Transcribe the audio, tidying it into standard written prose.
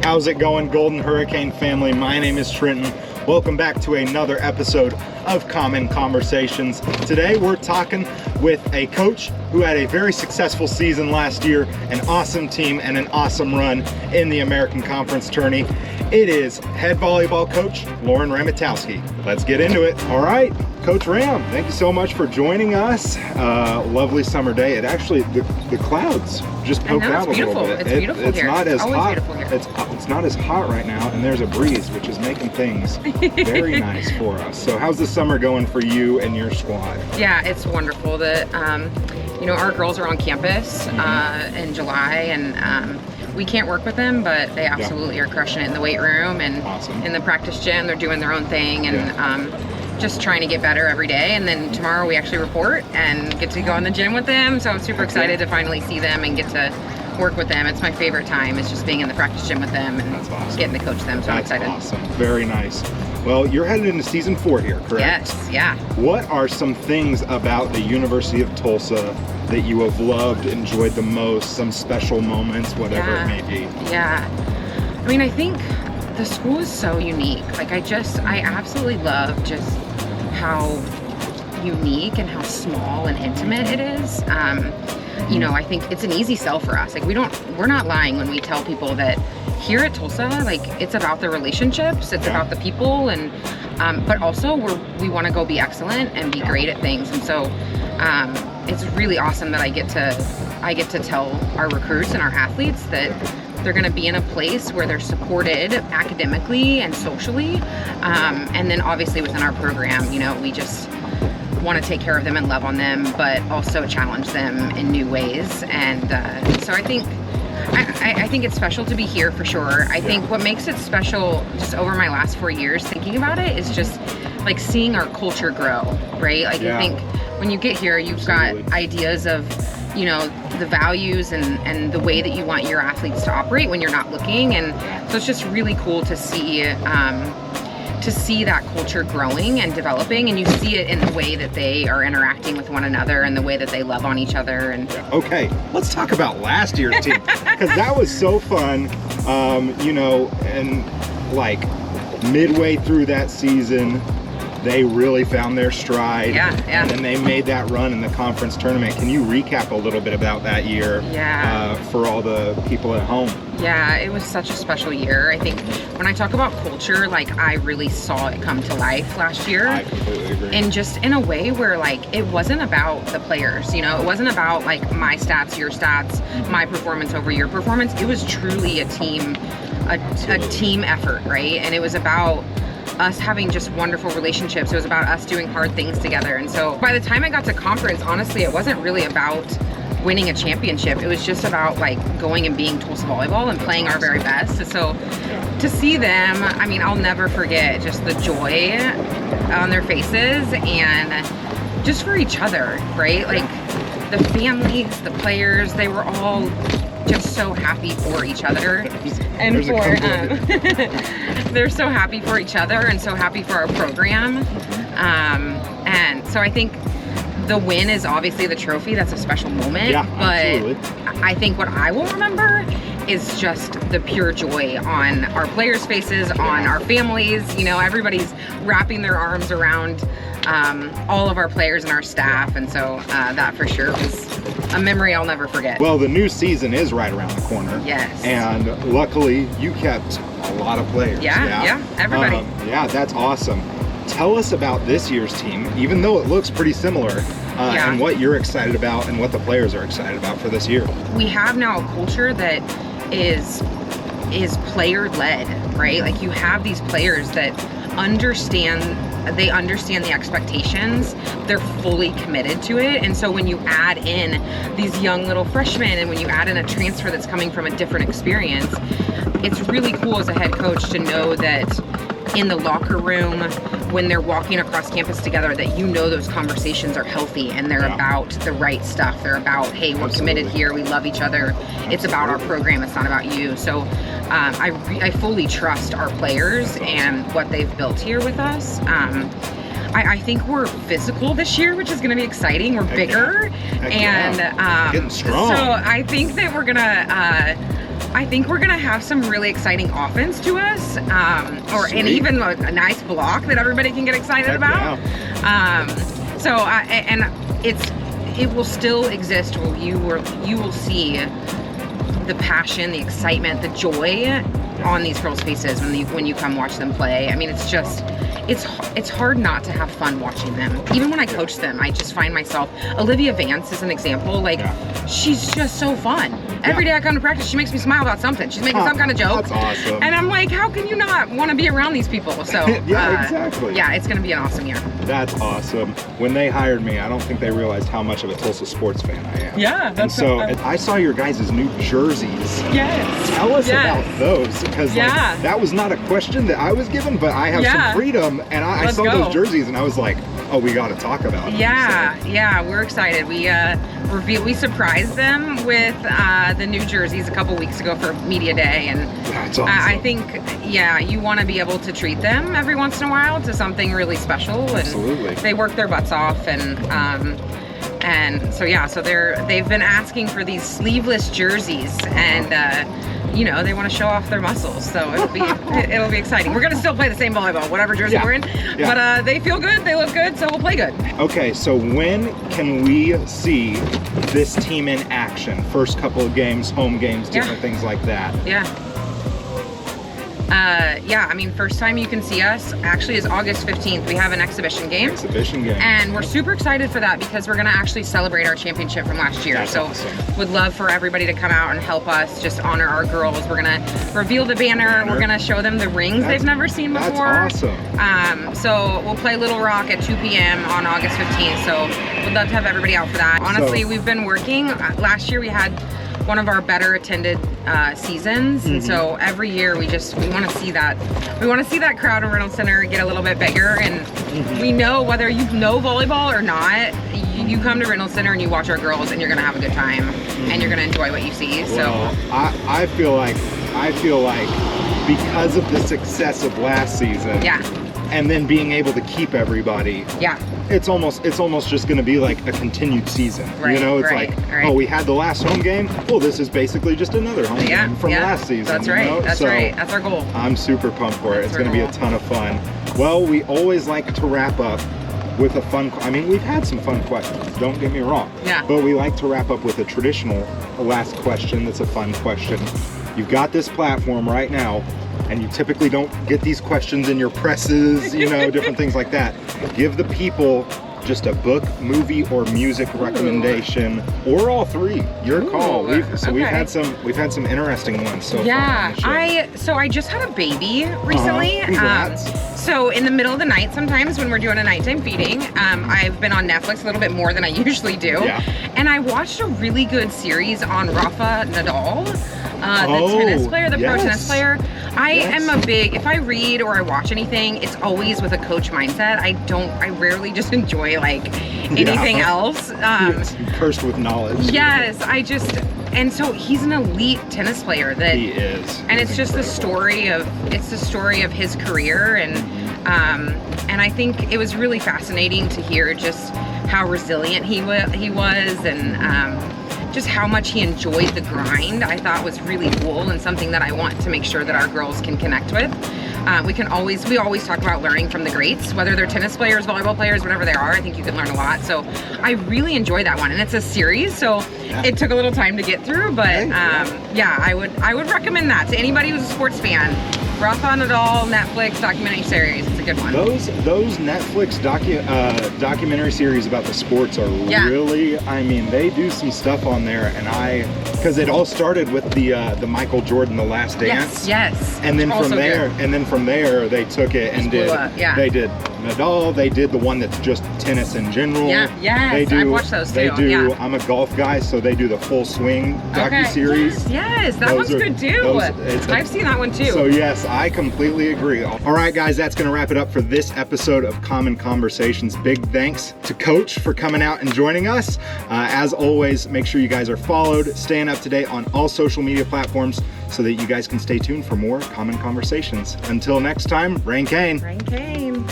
How's it going, Golden Hurricane family? My name is Trenton. Welcome back to another episode of Common Conversations. Today we're talking with a coach who had a very successful season last year, an awesome team, and an awesome run in the American Conference tourney. It is head volleyball coach Lauren Ramatowski. Let's get into it. All right, Coach Ram, thank you so much for joining us. Lovely summer day. It actually, the clouds just poked out a little bit. It's beautiful it's here. not as Always hot. beautiful here. It's not as hot right now, and there's a breeze, which is making things very nice for us. So how's the summer going for you and your squad? Yeah, it's wonderful. Our girls are on campus in July, and we can't work with them, but they absolutely are crushing it in the weight room and in the practice gym. They're doing their own thing and just trying to get better every day. And then tomorrow we actually report and get to go in the gym with them. So I'm super excited to finally see them and get to work with them. It's my favorite time. It's just being in the practice gym with them and getting to coach them. So I'm excited. That's awesome. Very nice. Well, you're headed into season 4 here, correct? Yes, yeah. What are some things about the University of Tulsa that you have loved, enjoyed the most, some special moments, whatever it may be? Yeah. I mean, I think the school is so unique. Like, I absolutely love just how unique and how small and intimate it is. I think it's an easy sell for us. Like, we're not lying when we tell people that here at Tulsa, like, it's about the relationships, it's about the people, and but also we want to go be excellent and be great at things. And so it's really awesome that I get to tell our recruits and our athletes that they're going to be in a place where they're supported academically and socially, and then obviously within our program, we just want to take care of them and love on them, but also challenge them in new ways. And so I think it's special to be here for sure. I think what makes it special just over my last 4 years thinking about it is just like seeing our culture grow, right? Like I think when you get here, you've got ideas of, the values and the way that you want your athletes to operate when you're not looking. And so it's just really cool to see that culture growing and developing, and you see it in the way that they are interacting with one another and the way that they love on each other. And okay, let's talk about last year's team, because that was so fun. And like midway through that season, they really found their stride. And then they made that run in the conference tournament. Can you recap a little bit about that year for all the people at home? Yeah, it was such a special year. I think when I talk about culture, like, I really saw it come to life last year. I completely agree. And just in a way where, like, it wasn't about the players, it wasn't about, like, my stats, your stats, my performance over your performance. It was truly a team effort, right? And it was about us having just wonderful relationships. It was about us doing hard things together. And so by the time I got to conference, honestly, it wasn't really about winning a championship. It was just about, like, going and being Tulsa volleyball and playing our very best. And so to see them, I mean, I'll never forget just the joy on their faces and just for each other, right? Like, the families, the players, they were all just so happy for each other and they're so happy for each other and so happy for our program. And so I think the win is obviously the trophy. That's a special moment. But absolutely. I think what I will remember is just the pure joy on our players' faces, on our families. Everybody's wrapping their arms around all of our players and our staff. And so that for sure was a memory I'll never forget. Well, the new season is right around the corner. Yes. And luckily you kept a lot of players. Yeah, everybody. That's awesome. Tell us about this year's team, even though it looks pretty similar, and what you're excited about and what the players are excited about for this year. We have now a culture that is player-led, right? Like, you have these players that understand the expectations, they're fully committed to it. And so when you add in these young little freshmen and when you add in a transfer that's coming from a different experience, it's really cool as a head coach to know that in the locker room, when they're walking across campus together, that those conversations are healthy and they're about the right stuff. They're about, hey, we're committed here, we love each other, it's about our program, it's not about you. So I fully trust our players and what they've built here with us. I think we're physical this year, which is going to be exciting. We're bigger, and getting strong. So I think that we're gonna I think we're gonna have some really exciting offense to us, and Sweet. even a nice block that everybody can get excited Heck about. yeah. It will still exist. You will see the passion, the excitement, the joy on these girls' faces when you come watch them play. I mean, it's hard not to have fun watching them. Even when I coach them, I just find myself. Olivia Vance is an example. Like, she's just so fun. Every day I come to practice, she makes me smile about something. She's making some kind of joke. That's awesome. And I'm like, how can you not want to be around these people? So yeah, exactly. Yeah, it's gonna be an awesome year. That's awesome. When they hired me, I don't think they realized how much of a Tulsa sports fan I am. Yeah, And that's so I saw your guys' new jerseys. Yes. Tell us about those, because that was not a question that I was given, but I have some freedom, and I saw those jerseys and I was like, oh, we got to talk about it. Yeah, we're excited. We surprised them with the new jerseys a couple weeks ago for Media Day, and that's awesome. I think you want to be able to treat them every once in a while to something really special. And absolutely. They work their butts off, and so they've been asking for these sleeveless jerseys, and they want to show off their muscles, so it'll be exciting. We're gonna still play the same volleyball, whatever jersey we're in, but they feel good, they look good, so we'll play good. Okay, so when can we see this team in action? First couple of games, home games, different things like that. I mean, first time you can see us actually is August 15th. We have an exhibition game. And we're super excited for that because we're gonna actually celebrate our championship from last year. That's awesome. Would love for everybody to come out and help us just honor our girls. We're gonna reveal the banner. We're gonna show them the rings they've never seen before. That's awesome. So we'll play Little Rock at 2 p.m. on August 15th. So we'd love to have everybody out for that. Honestly, we've been working. Last year we had one of our better attended seasons, and so every year we want to see that crowd in Reynolds Center get a little bit bigger, and we know whether you know volleyball or not, you come to Reynolds Center and you watch our girls and you're gonna have a good time and you're gonna enjoy what you see. Well, I feel like because of the success of last season, and then being able to keep everybody, it's almost just going to be like a continued season. Oh, we had the last home game. Well, this is basically just another home game from last season. That's right. That's right. That's our goal. I'm super pumped for it. It's going to be a ton of fun. Well, we always like to wrap up with a fun. I mean, we've had some fun questions. Don't get me wrong. But we like to wrap up with a traditional last question. That's a fun question. You've got this platform right now, and you typically don't get these questions in your presses, different things like that. Give the people just a book, movie, or music recommendation, or all three. Your call. We've had some interesting ones so far. I just had a baby recently. So in the middle of the night, sometimes when we're doing a nighttime feeding, I've been on Netflix a little bit more than I usually do, and I watched a really good series on Rafa Nadal. The tennis player, pro tennis player. I am a big, if I read or I watch anything, it's always with a coach mindset. I rarely just enjoy like anything else. Cursed with knowledge. Yes, and so he's an elite tennis player he is. And it's just the story of his career, and I think it was really fascinating to hear just how resilient he was, and just how much he enjoyed the grind. I thought was really cool, and something that I want to make sure that our girls can connect with. We always talk about learning from the greats, whether they're tennis players, volleyball players, whatever they are. I think you can learn a lot. So I really enjoy that one, and it's a series, so it took a little time to get through. But I would recommend that to anybody who's a sports fan. Rafa Nadal Netflix documentary series. It's a good one. Those Netflix documentary series about the sports are really, I mean, they do some stuff on there, and because it all started with the Michael Jordan The Last Dance. Yes. And then from there they took it and they did Nadal. They did the one that's just tennis in general. I've watched those too. They do. I'm a golf guy, so they do the Full Swing docuseries. Yes, that one's good too. I've seen that one too. So yes, I completely agree. All right, guys, that's going to wrap it up for this episode of Common Conversations. Big thanks to Coach for coming out and joining us. As always, make sure you guys are followed, staying up to date on all social media platforms so that you guys can stay tuned for more Common Conversations. Until next time, Rain Kane. Rain Kane.